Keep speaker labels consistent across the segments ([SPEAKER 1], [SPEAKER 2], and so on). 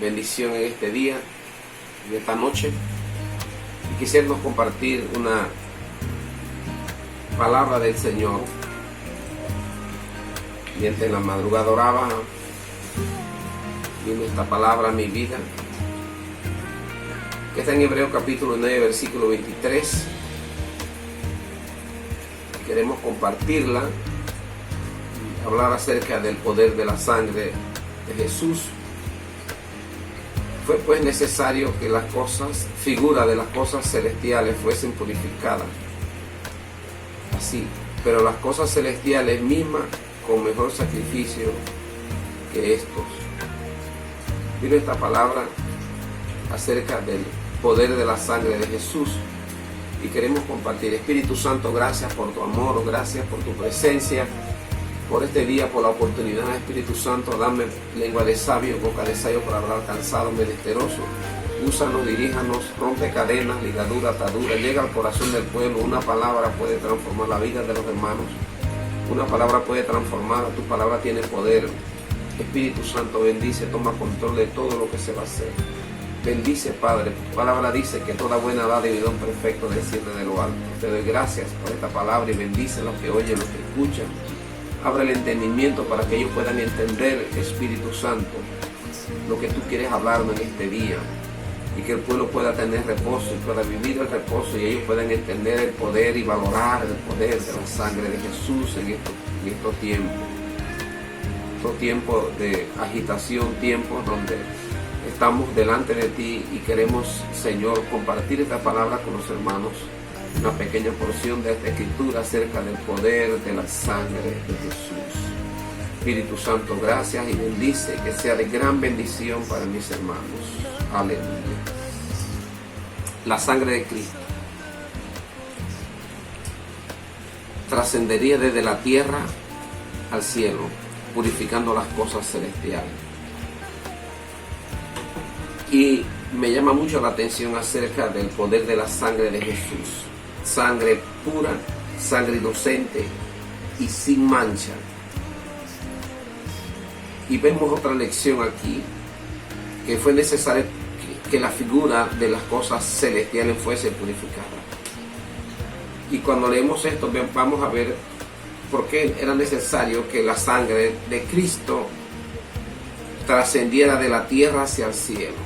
[SPEAKER 1] bendición en este día, en esta noche. Y quisiéramos compartir una palabra del Señor. Mientras en la madrugada oraba, vino esta palabra a mi vida, que está en Hebreos capítulo 9, versículo 23. Queremos compartirla, hablar acerca del poder de la sangre de Jesús. Fue pues necesario que las cosas, figura de las cosas celestiales, fuesen purificadas. Así, pero las cosas celestiales mismas con mejor sacrificio que estos. Mira esta palabra acerca del poder de la sangre de Jesús y queremos compartir. Espíritu Santo, gracias por tu amor, gracias por tu presencia, por este día, por la oportunidad. Espíritu Santo, dame lengua de sabio, boca de sabio para hablar cansado, menesteroso. Úsanos, diríjanos, rompe cadenas, ligadura, atadura, llega al corazón del pueblo. Una palabra puede transformar la vida de los hermanos. Una palabra puede transformar, tu palabra tiene poder. Espíritu Santo, bendice, toma control de todo lo que se va a hacer. Bendice, Padre, tu palabra dice que toda buena dádiva y don perfecto desciende de lo alto. Te doy gracias por esta palabra y bendice a los que oyen, los que escuchan. Abre el entendimiento para que ellos puedan entender, Espíritu Santo, lo que tú quieres hablarnos en este día. Y que el pueblo pueda tener reposo y pueda vivir el reposo y ellos puedan entender el poder y valorar el poder de la sangre de Jesús en estos tiempos. Estos tiempos de agitación, tiempos donde estamos delante de ti y queremos, Señor, compartir esta palabra con los hermanos. Una pequeña porción de esta escritura acerca del poder de la sangre de Jesús. Espíritu Santo, gracias y bendice, que sea de gran bendición para mis hermanos. Aleluya. La sangre de Cristo trascendería desde la tierra al cielo, purificando las cosas celestiales. Y me llama mucho la atención acerca del poder de la sangre de Jesús. Sangre pura, sangre inocente y sin mancha. Y vemos otra lección aquí, que fue necesario que la figura de las cosas celestiales fuese purificada. Y cuando leemos esto, vamos a ver por qué era necesario que la sangre de Cristo trascendiera de la tierra hacia el cielo.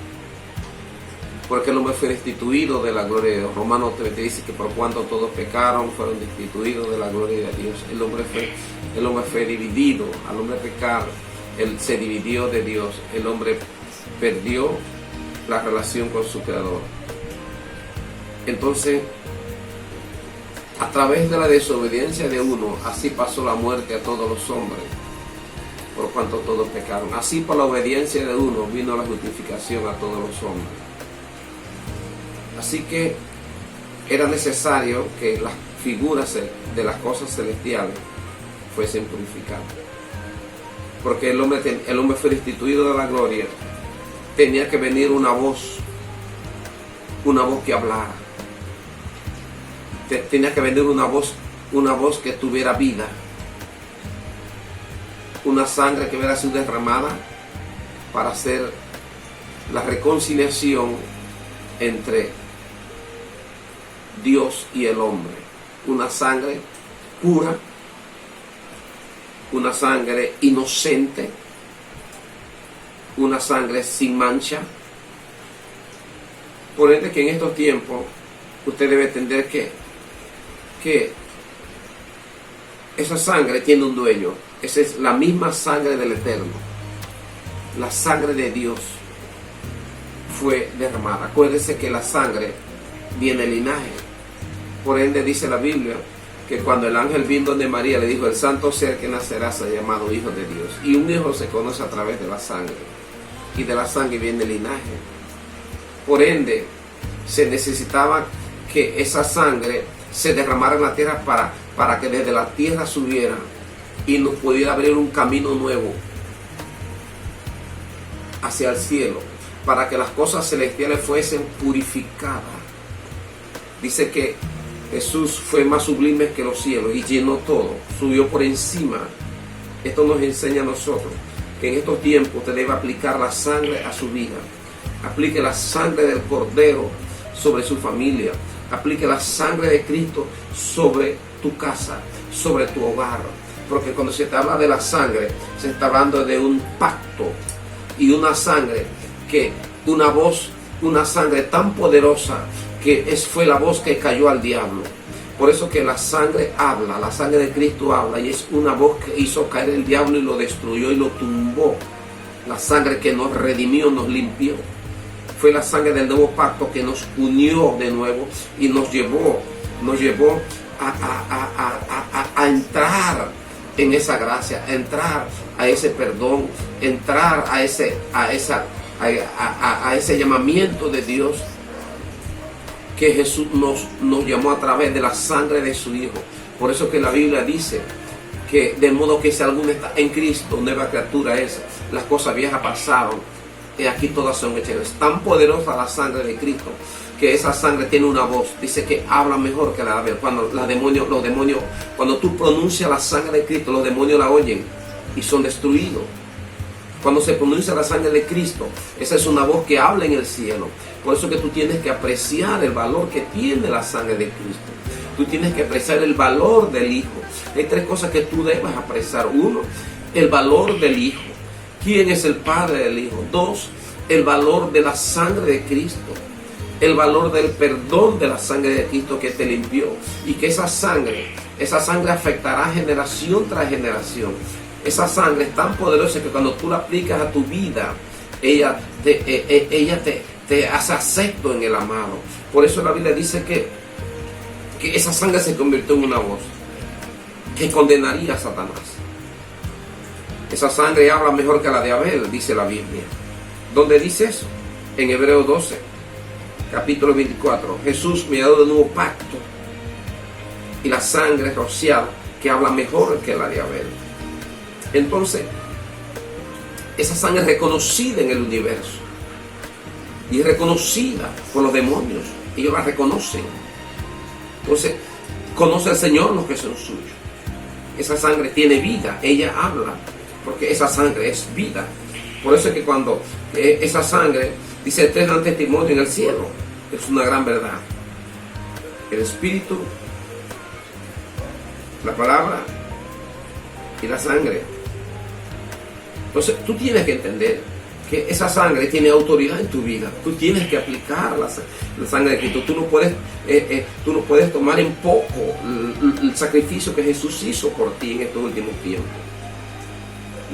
[SPEAKER 1] Porque el hombre fue destituido de la gloria de Dios. Romanos 3 dice que por cuanto todos pecaron, fueron destituidos de la gloria de Dios. El hombre fue dividido. Al hombre pecar, él se dividió de Dios. El hombre perdió la relación con su Creador. Entonces, a través de la desobediencia de uno, así pasó la muerte a todos los hombres, por cuanto todos pecaron. Así por la obediencia de uno vino la justificación a todos los hombres. Así que era necesario que las figuras de las cosas celestiales fuesen purificadas. Porque el hombre fue destituido de la gloria. Tenía que venir una voz que hablara. Tenía que venir una voz que tuviera vida. Una sangre que hubiera sido derramada para hacer la reconciliación entre Dios y el hombre. Una sangre pura, una sangre inocente, una sangre sin mancha. Por ende que en estos tiempos usted debe entender que esa sangre tiene un dueño. Esa es la misma sangre del Eterno. La sangre de Dios fue derramada. Acuérdese que la sangre viene del linaje. Por ende dice la Biblia que cuando el ángel vino de María le dijo: el santo ser que nacerá será llamado hijo de Dios. Y un hijo se conoce a través de la sangre. Y de la sangre viene el linaje. Por ende se necesitaba que esa sangre se derramara en la tierra para que desde la tierra subiera y nos pudiera abrir un camino nuevo hacia el cielo, para que las cosas celestiales fuesen purificadas. Dice que Jesús fue más sublime que los cielos y llenó todo, subió por encima. Esto nos enseña a nosotros que en estos tiempos usted debe aplicar la sangre a su vida. Aplique la sangre del Cordero sobre su familia. Aplique la sangre de Cristo sobre tu casa, sobre tu hogar. Porque cuando se te habla de la sangre, se está hablando de un pacto y una sangre que, una voz, una sangre tan poderosa que fue la voz que cayó al diablo. Por eso que la sangre habla, la sangre de Cristo habla, y es una voz que hizo caer el diablo y lo destruyó y lo tumbó. La sangre que nos redimió, nos limpió. Fue la sangre del nuevo pacto que nos unió de nuevo y nos llevó a entrar en esa gracia, a entrar a ese perdón, entrar a ese llamamiento de Dios que Jesús nos llamó a través de la sangre de su Hijo. Por eso que la Biblia dice que de modo que si alguno está en Cristo, nueva criatura es, las cosas viejas pasaron y aquí todas son hechas. Es tan poderosa la sangre de Cristo que esa sangre tiene una voz. Dice que habla mejor que la de cuando los demonios, cuando tú pronuncias la sangre de Cristo, los demonios la oyen y son destruidos. Cuando se pronuncia la sangre de Cristo, esa es una voz que habla en el cielo. Por eso que tú tienes que apreciar el valor que tiene la sangre de Cristo. Tú tienes que apreciar el valor del Hijo. Hay tres cosas que tú debes apreciar. Uno, el valor del Hijo. ¿Quién es el Padre del Hijo? Dos, el valor de la sangre de Cristo. El valor del perdón de la sangre de Cristo que te limpió. Y que esa sangre afectará generación tras generación. Esa sangre es tan poderosa que cuando tú la aplicas a tu vida, ella te hace acepto en el amado. Por eso la Biblia dice que esa sangre se convirtió en una voz que condenaría a Satanás. Esa sangre habla mejor que la de Abel, dice la Biblia. ¿Dónde dice eso? En Hebreos 12, capítulo 24. Jesús me ha dado de nuevo pacto y la sangre rociada que habla mejor que la de Abel. Entonces, esa sangre es reconocida en el universo y es reconocida por los demonios. Ellos la reconocen. Entonces, conoce el Señor los que son suyos. Esa sangre tiene vida, ella habla, porque esa sangre es vida. Por eso es que cuando esa sangre dice, ustedes dan testimonio en el cielo, es una gran verdad. El Espíritu, la palabra y la sangre. Entonces tú tienes que entender que esa sangre tiene autoridad en tu vida. Tú tienes que aplicar la sangre de Cristo. Tú no puedes tomar en poco el sacrificio que Jesús hizo por ti en estos últimos tiempos.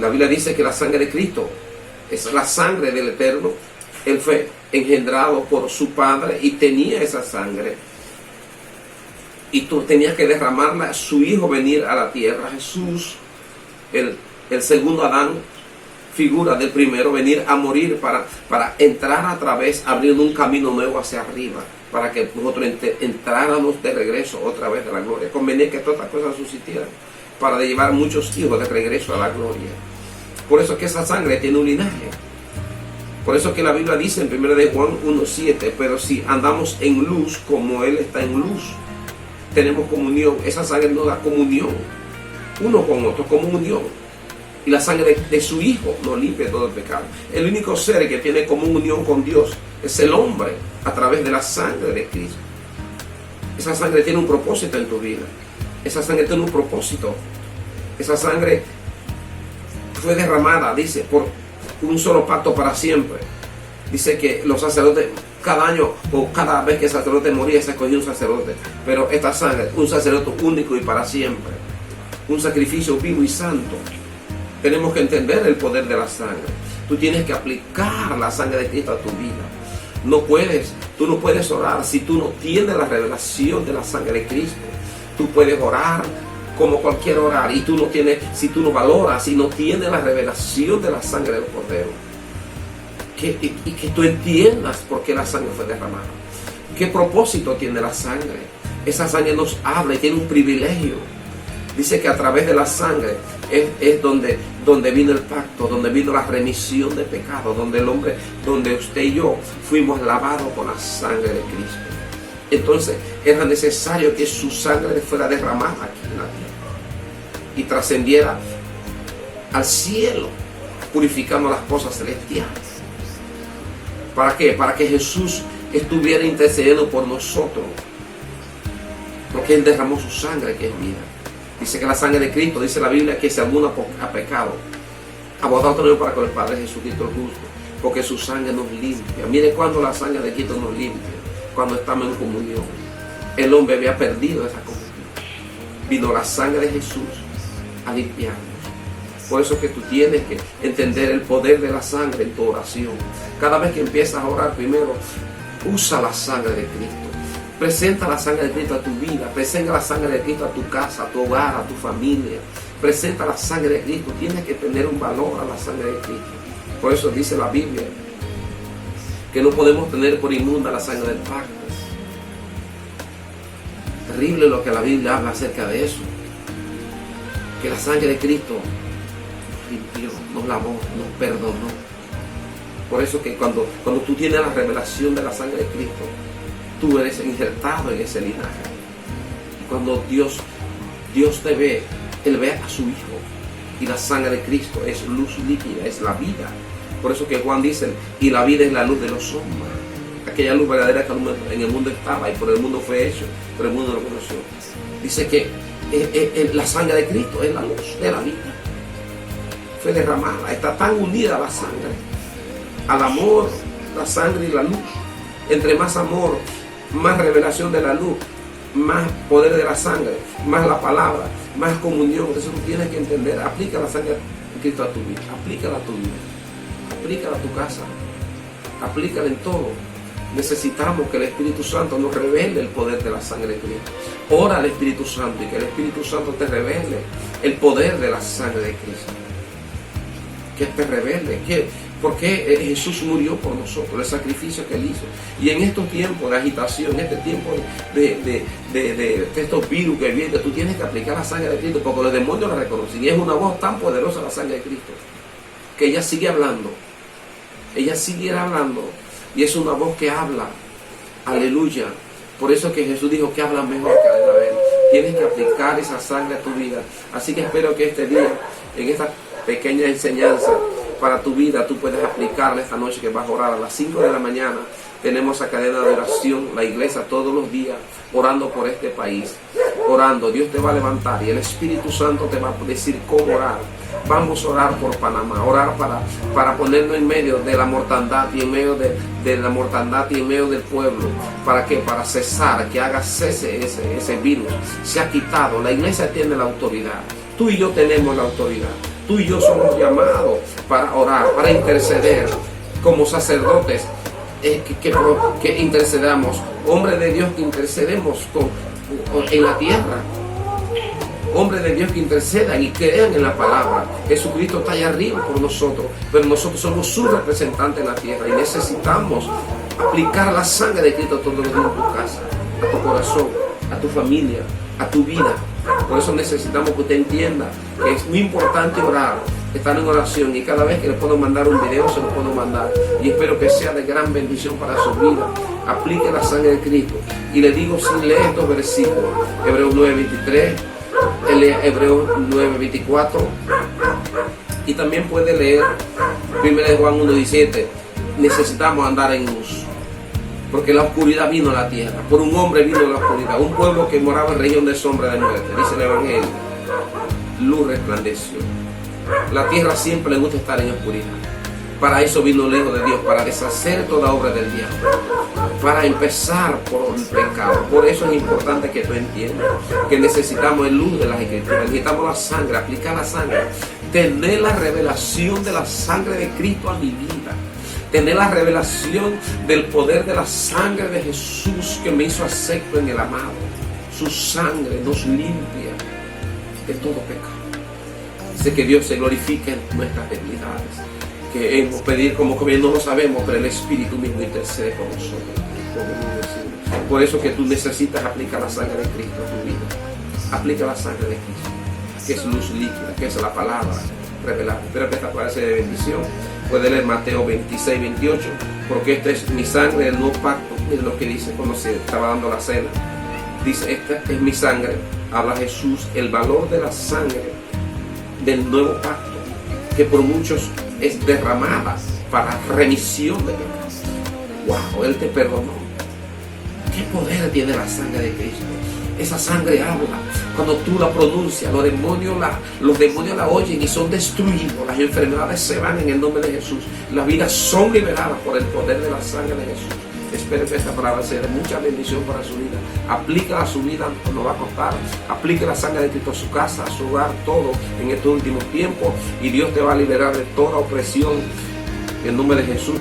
[SPEAKER 1] La Biblia dice que la sangre de Cristo es la sangre del Eterno. Él fue engendrado por su Padre y tenía esa sangre. Y tú tenías que derramarla a su Hijo venir a la tierra. Jesús, el segundo Adán, figura del primero, venir a morir para entrar a través, abriendo un camino nuevo hacia arriba, para que nosotros entráramos de regreso otra vez de la gloria. Convenía que todas las cosas sucedieran para llevar muchos hijos de regreso a la gloria. Por eso es que esa sangre tiene un linaje. Por eso es que la Biblia dice en 1 de Juan 1:7, pero si andamos en luz como Él está en luz, tenemos comunión. Esa sangre nos da comunión uno con otro, comunión. Y la sangre de su Hijo nos limpia de todo el pecado. El único ser que tiene comunión con Dios es el hombre a través de la sangre de Cristo. Esa sangre tiene un propósito en tu vida. Esa sangre tiene un propósito. Esa sangre fue derramada, dice, por un solo pacto para siempre. Dice que los sacerdotes, cada año o cada vez que el sacerdote moría, se escogía un sacerdote. Pero esta sangre, un sacerdote único y para siempre. Un sacrificio vivo y santo. Tenemos que entender el poder de la sangre. Tú tienes que aplicar la sangre de Cristo a tu vida. Tú no puedes orar si tú no tienes la revelación de la sangre de Cristo. Tú puedes orar como cualquier orar y tú no tienes, si tú no valoras, si no tienes la revelación de la sangre del Cordero. Y que tú entiendas por qué la sangre fue derramada. ¿Qué propósito tiene la sangre? Esa sangre nos habla y tiene un privilegio. Dice que a través de la sangre es donde vino el pacto, donde vino la remisión de pecados, donde usted y yo fuimos lavados con la sangre de Cristo. Entonces era necesario que su sangre fuera derramada aquí en la tierra y trascendiera al cielo. purificando las cosas celestiales. ¿Para qué? Para que Jesús estuviera intercediendo por nosotros, porque Él derramó su sangre, que es vida. Dice que la sangre de Cristo, dice la Biblia, que si alguno ha pecado, abogado tenemos para con el Padre Jesucristo el justo, porque su sangre nos limpia. Mire cuando la sangre de Cristo nos limpia, cuando estamos en comunión. El hombre había perdido esa comunión. Vino la sangre de Jesús a limpiarnos. Por eso que tú tienes que entender el poder de la sangre en tu oración. Cada vez que empiezas a orar, primero usa la sangre de Cristo. Presenta la sangre de Cristo a tu vida. Presenta la sangre de Cristo a tu casa, a tu hogar, a tu familia. Presenta la sangre de Cristo. Tienes que tener un valor a la sangre de Cristo. Por eso dice la Biblia que no podemos tener por inmunda la sangre del pacto. Terrible lo que la Biblia habla acerca de eso. Que la sangre de Cristo nos limpió, nos lavó, nos perdonó. Por eso que cuando tú tienes la revelación de la sangre de Cristo, tú eres injertado en ese linaje. Y cuando Dios te ve, Él ve a su Hijo. Y la sangre de Cristo es luz líquida, es la vida. Por eso que Juan dice, y la vida es la luz de los hombres. Aquella luz verdadera que en el mundo estaba y por el mundo fue hecho, pero el mundo no lo conoció. Dice que la sangre de Cristo es la luz de la vida. Fue derramada, está tan unida a la sangre, al amor, la sangre y la luz. Entre más amor, más revelación de la luz, más poder de la sangre, más la palabra, más comunión. Entonces tú tienes que entender, aplica la sangre de Cristo a tu vida, aplícala a tu vida, aplícala a tu casa, aplícala en todo. Necesitamos que el Espíritu Santo nos revele el poder de la sangre de Cristo. Ora al Espíritu Santo y que el Espíritu Santo te revele el poder de la sangre de Cristo. Que te revele por qué Jesús murió por nosotros, el sacrificio que Él hizo. Y en estos tiempos de agitación, en este tiempo de estos virus que vienen, tú tienes que aplicar la sangre de Cristo, porque los demonios la reconocen. Y es una voz tan poderosa la sangre de Cristo, que ella sigue hablando. Ella sigue hablando. Y es una voz que habla. Aleluya. Por eso que Jesús dijo que habla mejor que Abel. Tienes que aplicar esa sangre a tu vida. Así que espero que este día, en esta pequeña enseñanza para tu vida, tú puedas aplicarla esta noche que vas a orar a las 5 de la mañana. Tenemos esa cadena de oración, la iglesia todos los días, orando por este país. Orando, Dios te va a levantar y el Espíritu Santo te va a decir cómo orar. Vamos a orar por Panamá, orar para ponernos en medio de la mortandad y en medio de la mortandad y en medio del pueblo. ¿Para qué? Para cesar, que haga cese ese virus. Se ha quitado, la iglesia tiene la autoridad. Tú y yo tenemos la autoridad. Tú y yo somos llamados para orar, para interceder como sacerdotes. Que intercedamos, hombres de Dios que intercedemos en la tierra, hombres de Dios que intercedan y crean en la palabra. Jesucristo está allá arriba por nosotros, pero nosotros somos su representante en la tierra y necesitamos aplicar la sangre de Cristo todos los días en tu casa, a tu corazón, a tu familia, a tu vida. Por eso necesitamos que usted entienda que es muy importante orar, estar en oración, y cada vez que le puedo mandar un video se lo puedo mandar, y espero que sea de gran bendición para su vida. Aplique la sangre de Cristo. Y le digo, si lee estos versículos, Hebreos 9:23, Hebreos 9:24, y también puede leer 1 Juan 1:17. Necesitamos andar en luz, porque la oscuridad vino a la tierra, por un hombre vino la oscuridad, un pueblo que moraba en región de sombra de muerte, dice el Evangelio. Luz resplandeció. La tierra siempre le gusta estar en oscuridad. Para eso vino lejos de Dios, para deshacer toda obra del diablo, para empezar por el pecado. Por eso es importante que tú entiendas que necesitamos el luz de las Escrituras, necesitamos la sangre, aplicar la sangre, tener la revelación de la sangre de Cristo a mi vida, tener la revelación del poder de la sangre de Jesús que me hizo acepto en el amado. Su sangre nos limpia de todo pecado. Sé que Dios se glorifica en nuestras debilidades, que hemos pedir como que no lo sabemos, pero el Espíritu mismo intercede por nosotros. Por eso que tú necesitas aplicar la sangre de Cristo a tu vida. Aplica la sangre de Cristo, que es luz líquida, que es la palabra revelada. Espero que esta pueda ser de bendición. Puede leer Mateo 26:28, porque esta es mi sangre del nuevo pacto, es lo que dice cuando se estaba dando la cena. Dice, esta es mi sangre, habla Jesús, el valor de la sangre del nuevo pacto, que por muchos es derramada para remisión de pecados. ¡Wow! Él te perdonó. ¿Qué poder tiene la sangre de Cristo? Esa sangre habla. Cuando tú la pronuncias, los demonios la oyen y son destruidos. Las enfermedades se van en el nombre de Jesús. Las vidas son liberadas por el poder de la sangre de Jesús. Espero que esta palabra sea de mucha bendición para su vida. Aplícala a su vida, no va a costar. Aplique la sangre de Cristo a su casa, a su hogar, todo en estos últimos tiempos. Y Dios te va a liberar de toda opresión en el nombre de Jesús.